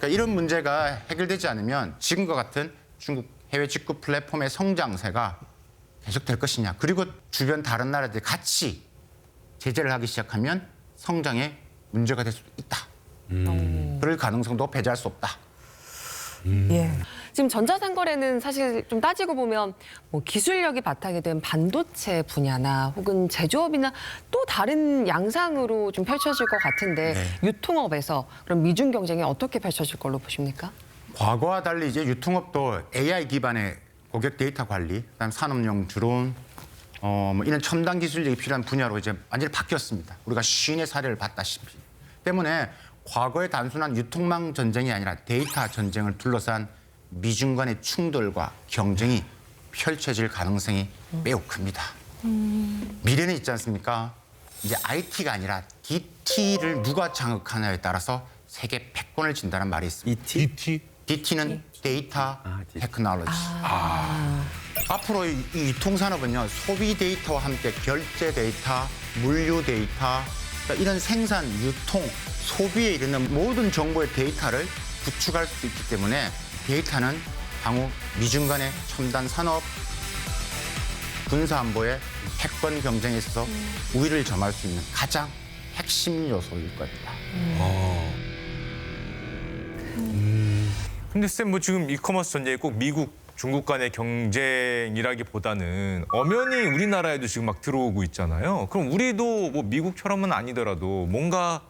그러니까 이런 문제가 해결되지 않으면 지금과 같은 중국 해외 직구 플랫폼의 성장세가 계속될 것이냐. 그리고 주변 다른 나라들이 같이 제재를 하기 시작하면 성장에 문제가 될 수도 있다. 그럴 가능성도 배제할 수 없다. 예. 지금 전자상거래는 사실 좀 따지고 보면 뭐 기술력이 바탕이 된 반도체 분야나 혹은 제조업이나 또 다른 양상으로 좀 펼쳐질 것 같은데 유통업에서 그럼 미중 경쟁이 어떻게 펼쳐질 걸로 보십니까? 과거와 달리 이제 유통업도 AI 기반의 고객 데이터 관리, 그다음 산업용 드론, 뭐 이런 첨단 기술력이 필요한 분야로 이제 완전히 바뀌었습니다. 우리가 시인의 사례를 봤다시피. 때문에 과거의 단순한 유통망 전쟁이 아니라 데이터 전쟁을 둘러싼 미중 간의 충돌과 경쟁이 펼쳐질 가능성이 매우 큽니다. 미래는 있지 않습니까? 이제 IT가 아니라 DT를 누가 장악하느냐에 따라서 세계 패권을 진다는 말이 있습니다. DT? DT는 데이터 테크놀로지. 앞으로 이 유통산업은요, 소비 데이터와 함께 결제 데이터, 물류 데이터, 그러니까 이런 생산, 유통, 소비에 이르는 모든 정보의 데이터를 구축할 수 있기 때문에 데이터는 향후 미중 간의 첨단 산업, 군사안보의 패권 경쟁에 있어서 우위를 점할 수 있는 가장 핵심 요소일 겁니다. 근데 쌤, 뭐 지금 이커머스 전쟁이 꼭 미국, 중국 간의 경쟁이라기보다는 엄연히 우리나라에도 지금 막 들어오고 있잖아요. 그럼 우리도 뭐 미국처럼은 아니더라도 뭔가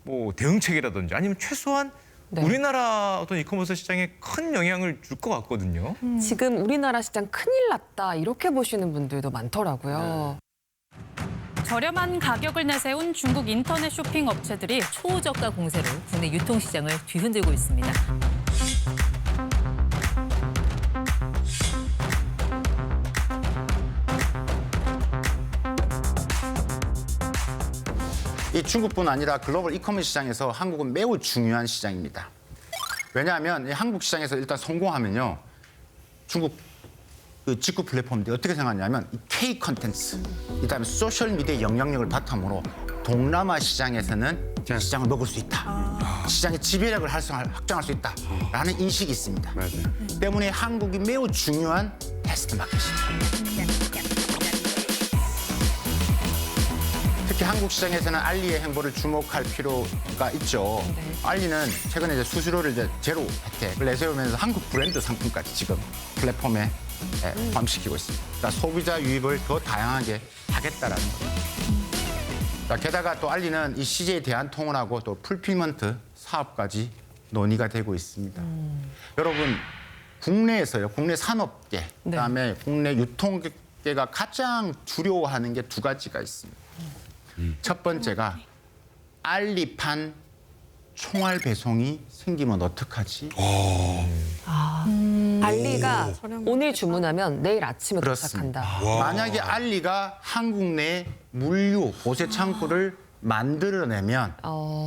뭐 대응책이라든지 아니면 최소한 우리나라 어떤 이커머스 시장에 큰 영향을 줄 것 같거든요. 지금 우리나라 시장 큰일 났다 이렇게 보시는 분들도 많더라고요. 저렴한 가격을 내세운 중국 인터넷 쇼핑 업체들이 초저가 공세로 국내 유통시장을 뒤흔들고 있습니다. 이 중국뿐 아니라 글로벌 이커머스 시장에서 한국은 매우 중요한 시장입니다. 왜냐하면 이 한국 시장에서 일단 성공하면요, 중국 그 직구 플랫폼들이 어떻게 생각하냐면 이 K 컨텐츠, 그다음에 소셜 미디어 영향력을 바탕으로 동남아 시장에서는 시장을 먹을 수 있다. 시장의 지배력을 확장할 수 있다라는 인식이 있습니다. 때문에 한국이 매우 중요한 테스트 마켓입니다. 특히 한국 시장에서는 알리의 행보를 주목할 필요가 있죠. 알리는 최근에 이제 수수료를 이제 제로 혜택을 내세우면서 한국 브랜드 상품까지 지금 플랫폼에 포함시키고 있습니다. 그러니까 소비자 유입을 더 다양하게 하겠다라는 겁니다. 게다가 또 알리는 이 CJ 대한통운하고 또 풀필먼트 사업까지 논의가 되고 있습니다. 여러분, 국내에서요, 국내 산업계, 그다음에 국내 유통계가 가장 두려워하는 게 두 가지가 있습니다. 첫 번째가 알리판 총알 배송이 생기면 어떡하지? 알리가 오늘 주문하면 내일 아침에 그렇습니다. 도착한다. 만약에 알리가 한국 내 물류 보세 창구를 만들어내면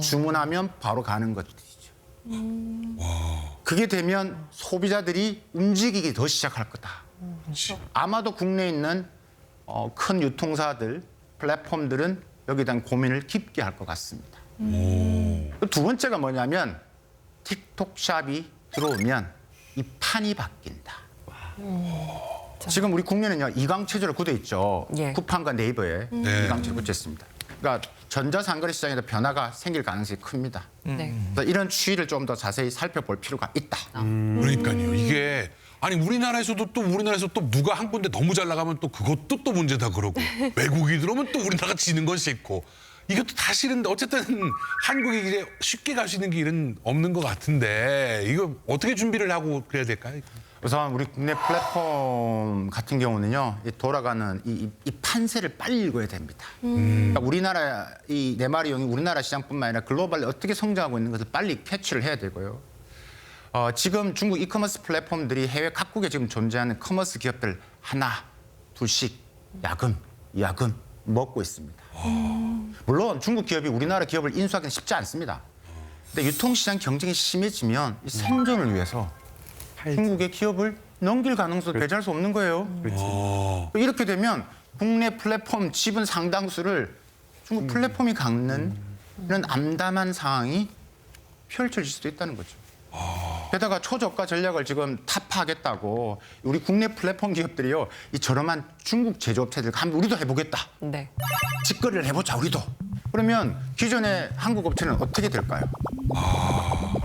주문하면 바로 가는 것이죠. 그게 되면 소비자들이 움직이기 더 시작할 거다. 아마도 국내에 있는 큰 유통사들, 플랫폼들은 여기에 대한 고민을 깊게 할 것 같습니다. 두 번째가 뭐냐면 틱톡샵이 들어오면 이 판이 바뀐다. 지금 우리 국내는요, 이강 체제로 굳어 있죠. 쿠팡과 네이버에 이강 체제로 굳어 있습니다. 그러니까 전자상거래 시장에도 변화가 생길 가능성이 큽니다. 그래서 이런 추이를 좀 더 자세히 살펴볼 필요가 있다. 그러니까요. 이게 아니 우리나라에서도 또 누가 한 군데 너무 잘 나가면 또 그것도 또 문제다 그러고 외국이 들어오면 또 우리나라가 지는 건 싫고 이것도 다 싫은데 어쨌든 한국이 이제 쉽게 갈 수 있는 길은 없는 것 같은데 이거 어떻게 준비를 하고 그래야 될까요? 우선 우리 국내 플랫폼 같은 경우는요, 이 돌아가는 이 판세를 빨리 읽어야 됩니다. 그러니까 우리나라 이 네 마리 용이 우리나라 시장뿐만 아니라 글로벌에 어떻게 성장하고 있는 것을 빨리 캐치를 해야 되고요. 지금 중국 이커머스 플랫폼들이 해외 각국에 지금 존재하는 커머스 기업들 하나, 둘씩 야금 먹고 있습니다. 물론 중국 기업이 우리나라 기업을 인수하기는 쉽지 않습니다. 근데 유통시장 경쟁이 심해지면 이 생존을 위해서 중국의 기업을 넘길 가능성도 배제할 수 없는 거예요. 이렇게 되면 국내 플랫폼 지분 상당수를 중국 플랫폼이 갖는 이런 암담한 상황이 펼쳐질 수도 있다는 거죠. 게다가 초저가 전략을 지금 타파하겠다고 우리 국내 플랫폼 기업들이요. 이 저렴한 중국 제조업체들 한번 우리도 해보겠다. 네. 직거래를 해보자 우리도. 그러면 기존의 한국 업체는 어떻게 될까요?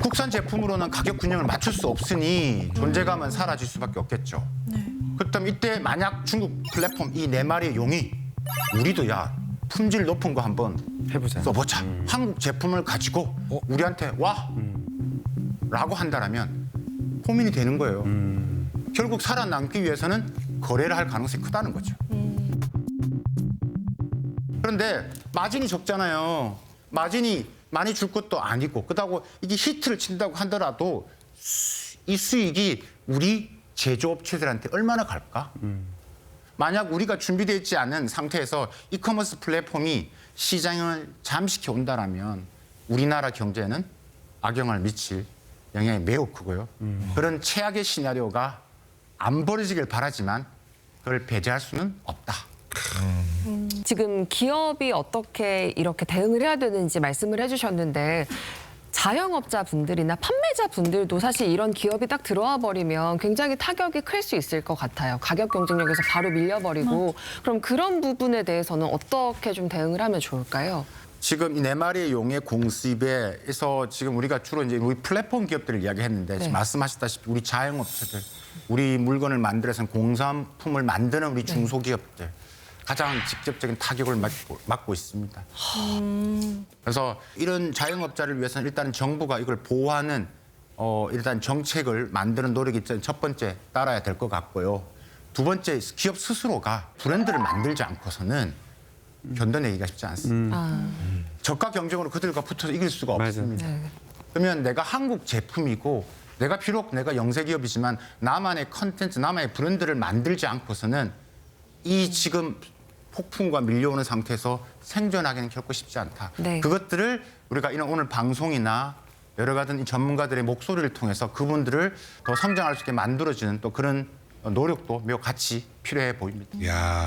국산 제품으로는 가격 균형을 맞출 수 없으니 존재감은 사라질 수밖에 없겠죠. 그렇다면 이때 만약 중국 플랫폼 이 4마리의 용이 우리도 야 품질 높은 거 한번 해보자. 써보자. 한국 제품을 가지고 우리한테 와 라고 한다라면 고민이 되는 거예요. 결국 살아남기 위해서는 거래를 할 가능성이 크다는 거죠. 그런데 마진이 적잖아요. 마진이 많이 줄 것도 아니고 그렇다고 이게 히트를 친다고 하더라도 이 수익이 우리 제조업체들한테 얼마나 갈까? 만약 우리가 준비되어 있지 않은 상태에서 이커머스 플랫폼이 시장을 잠식해 온다라면 우리나라 경제는 악영향을 미칠 영향이 매우 크고요. 그런 최악의 시나리오가 안 벌어지길 바라지만 그걸 배제할 수는 없다. 지금 기업이 어떻게 이렇게 대응을 해야 되는지 말씀을 해주셨는데 자영업자분들이나 판매자분들도 사실 이런 기업이 딱 들어와 버리면 굉장히 타격이 클 수 있을 것 같아요. 가격 경쟁력에서 바로 밀려버리고 그럼 그런 부분에 대해서는 어떻게 좀 대응을 하면 좋을까요? 지금 이 4마리의 용의 공수입에서 지금 우리가 주로 이제 우리 플랫폼 기업들을 이야기했는데 지금 말씀하셨다시피 우리 자영업체들, 우리 물건을 만들어서 공산품을 만드는 우리 중소기업들 가장 직접적인 타격을 맞고 있습니다. 그래서 이런 자영업자를 위해서는 일단 정부가 이걸 보호하는 일단 정책을 만드는 노력이 첫 번째 따라야 될 것 같고요. 두 번째 기업 스스로가 브랜드를 만들지 않고서는 견뎌내기가 쉽지 않습니다. 저가 경쟁으로 그들과 붙어서 이길 수가 없습니다. 그러면 내가 한국 제품이고 내가 비록 내가 영세 기업이지만 나만의 컨텐츠, 나만의 브랜드를 만들지 않고서는 이 지금 폭풍과 밀려오는 상태에서 생존하기는 결코 쉽지 않다. 네. 그것들을 우리가 이런 오늘 방송이나 여러 가지 이 전문가들의 목소리를 통해서 그분들을 더 성장할 수 있게 만들어주는 또 그런 노력도 매우 같이 필요해 보입니다. 야.